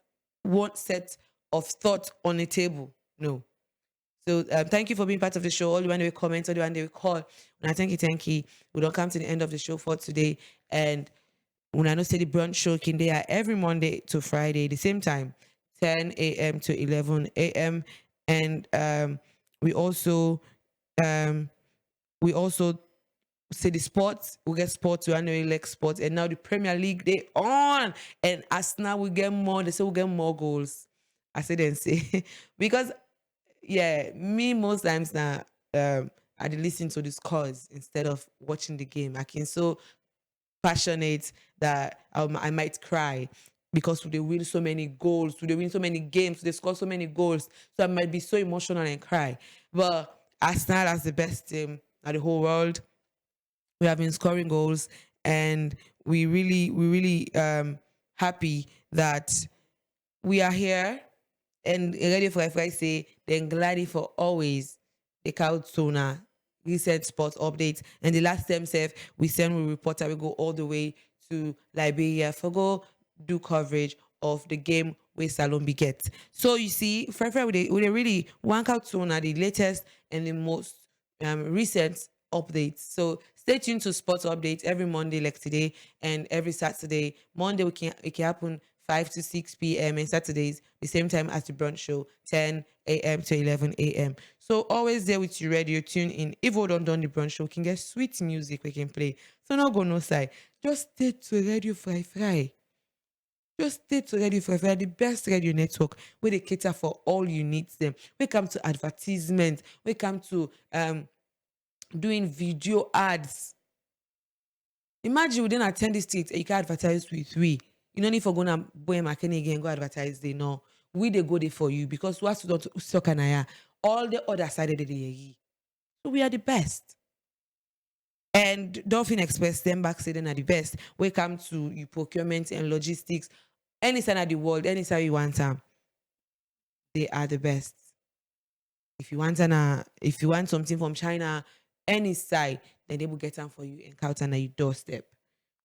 one set of thoughts on the table. No. So thank you for being part of the show. All the one they will comment, all the one they will call. And I thank you. We don't come to the end of the show for today. And when I know say the brunch show can they are every Monday to Friday, the same time, 10 a.m. to 11 a.m. And we also say the sports, we get sports, we annually like sports, and now the Premier League they on, and as now we get more, they say we get more goals. I say then say because me most times now I dey listen to the scores instead of watching the game. I can so passionate that I might cry because they win so many goals, they win so many games, they score so many goals. So I might be so emotional and cry. But Arsenal as the best team at the whole world, we have been scoring goals, and we really happy that we are here and ready for if I say then glad for always the count sooner. We said sports updates, and the last time we send we reporter we go all the way to Liberia for go do coverage of the game where Salombi get. So you see, with a really wank out sooner the latest and the most recent updates. So stay tuned to sports updates every Monday like today, and every Saturday. Monday it can happen 5 to 6 p.m. and Saturdays the same time as the brunch show, 10 a.m. to 11 a.m. So always there with your radio, tune in. If we don't done the brunch show, we can get sweet music we can play. So no go no side. Just stay to Radio Fry. Just stay to Radio Fry, the best radio network where they cater for all you need them. We come to advertisement. We come to doing video ads. Imagine we didn't attend this state and you can advertise with we. You don't need for going to boy market again go advertise they know. We they go there for you because what's don't suck and all the other side of the day. So we are the best. And Dolphin Express, them back say they are the best. We come to you procurement and logistics. Any side of the world, any side you want them, they are the best. If you want something from China, any side, then they will get them for you and count on your doorstep.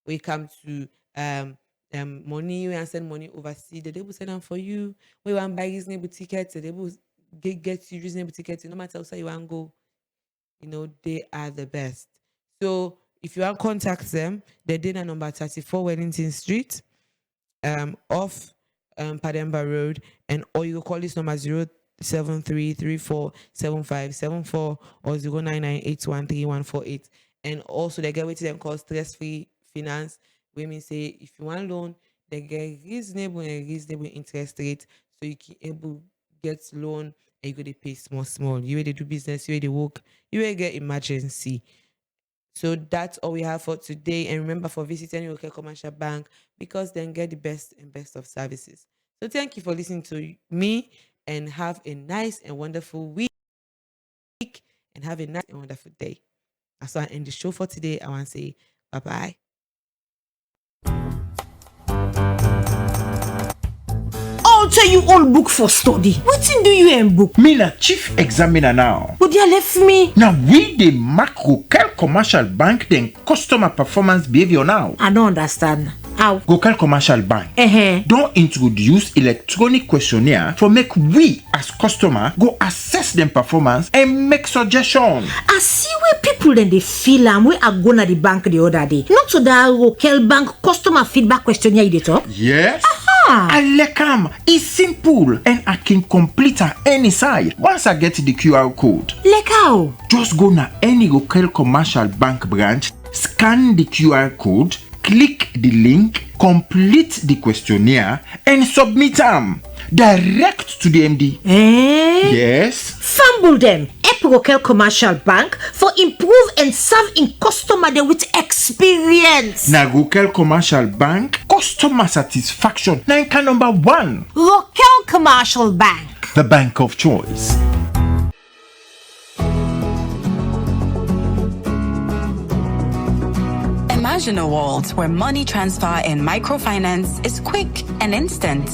We come to money, we send money overseas, they will send them for you. We want buy reasonable tickets, they will get you reasonable tickets. No matter how you want to go, they are the best. So if you want to contact them, they're dinner number 34 Wellington Street, off Pademba Road, and or you call this number 073347574 or 099813148. And also they get with them called stress-free finance. Women say if you want loan, they get reasonable interest rate, so you can able get loan and you go to pay small. You will do business, you will work, you will get emergency. So that's all we have for today. And remember for visiting your local commercial bank, because then get the best of services. So thank you for listening to me, and have a nice and wonderful week, and have a nice and wonderful day. That's why I end the show for today. I want to say bye-bye. I'll tell you all book for study. Wetin do you in book? Me na chief examiner now. But they left me. Now we the macro commercial bank then customer performance behavior now. I don't understand. How? Gocal Commercial Bank don't introduce electronic questionnaire for make we as customer go assess them performance and make suggestion. I see where people then they feel and we are going to the bank the other day. Not to that local bank customer feedback questionnaire you talk. Yes. Alekam is simple and I can complete at any side once I get the QR code. Like how? Just go na any local commercial bank branch, scan the QR code, click the link, complete the questionnaire, and submit them direct to the MD. Yes. Fumble them. Local commercial bank for improve and serve in customer there with experience. Na local commercial bank, customer satisfaction. Na number 1. Local commercial bank, the bank of choice. Imagine a world where money transfer and microfinance is quick and instant.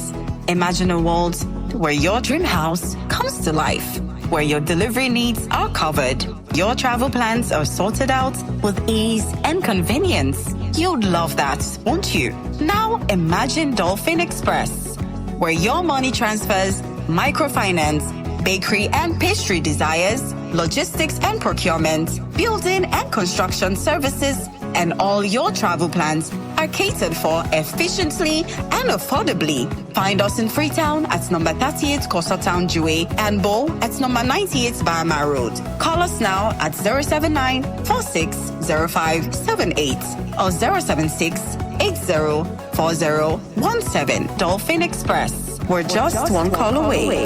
Imagine a world where your dream house comes to life, where your delivery needs are covered, your travel plans are sorted out with ease and convenience. You'd love that, won't you? Now imagine Dolphin Express, where your money transfers, microfinance, bakery and pastry desires, logistics and procurement, building and construction services, and all your travel plans are catered for efficiently and affordably. Find us in Freetown at number 38 Coastal Town Jue and Bo at number 98 Barma Road. Call us now at 079 460578 or 076 804017. Dolphin Express. We're just one call away.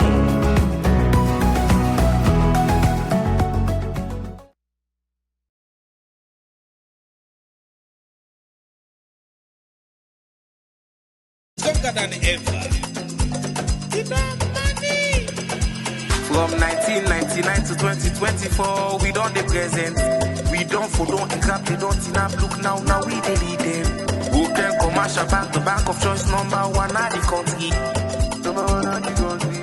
Younger than ever. Money. From 1999 to 2024, we don't the present. We don't follow and grab, they don't enough. Look now we they lead them. Who can commercial bank, the bank of choice number one at the country. Number one at the country.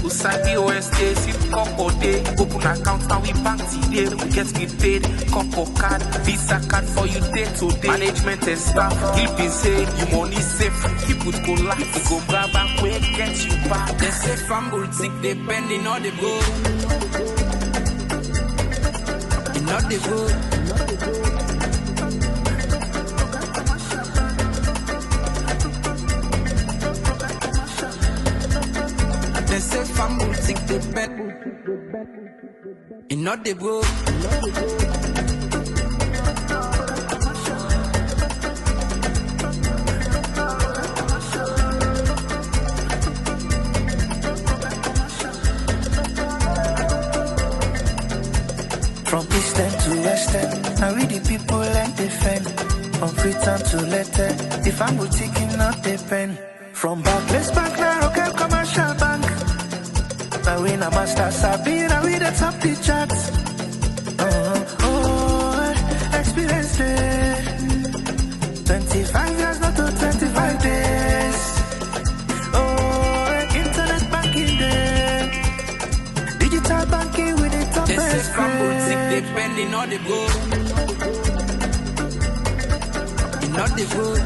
Usabi OST, sit couple day, open account now we bank today, we get paid, couple card, Visa card for you day to day. Management and staff, keep in say you money safe, keep it go life, you go grab and quick, get you back. They say family sick, depending on the go. Not the go. They say family think they bet. And not the bro. From eastern to western, now we the people and defend. From Freetown to letter, the family taking out the pen. From Barclays Bank, now Rocket Commercial Bank. Now we na master Sabi, now we the top the charts. Experience it. 25 years, not to 25 days. Internet banking there. Digital banking with the top best. This is depending on the go. Not the go.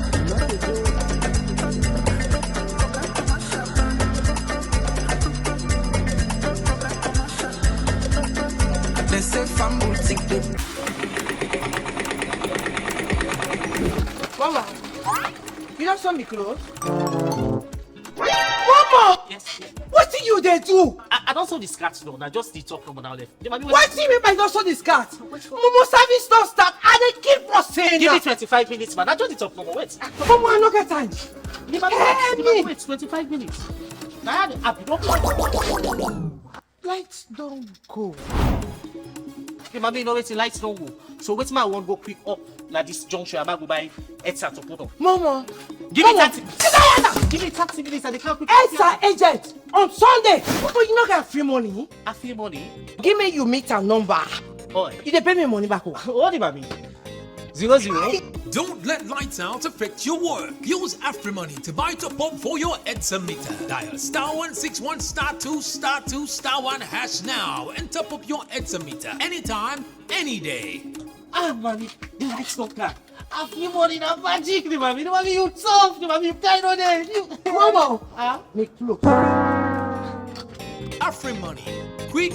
They say family think they. Mama, you don't saw me clothes? Mama! Yes. What did you they do? I don't saw the scratch though. Now just the top from now left. What do you mean by not saw the skirt? Momo service don't start and they keep for saying give me 25 minutes, man. I just the top from wait. Mama, I no get time. Wait, 25 minutes. Now I don't. Lights don't go. Okay, mommy, no wait, lights don't go. So wait, my one go quick up like this junction. I'm go buy headset to put on. Mama, give me 30. Give me 30 minutes and they can't quick. Headset agent on Sunday. But you not get free money. I free money. Give me your meter number. Oh, you dey pay me money back. What do you mean? 00. Don't let lights out affect your work. Use AfriMoney to buy top up for your EDSA meter. Dial *161 *2 *2 *1 hash now and top up your EDSA meter anytime, any day. Ah, mommy, the lights don't come. AfriMoney na magic, mommy. Mommy, you tough, mommy. You kind on it. Mama, make clothes. AfriMoney, quick.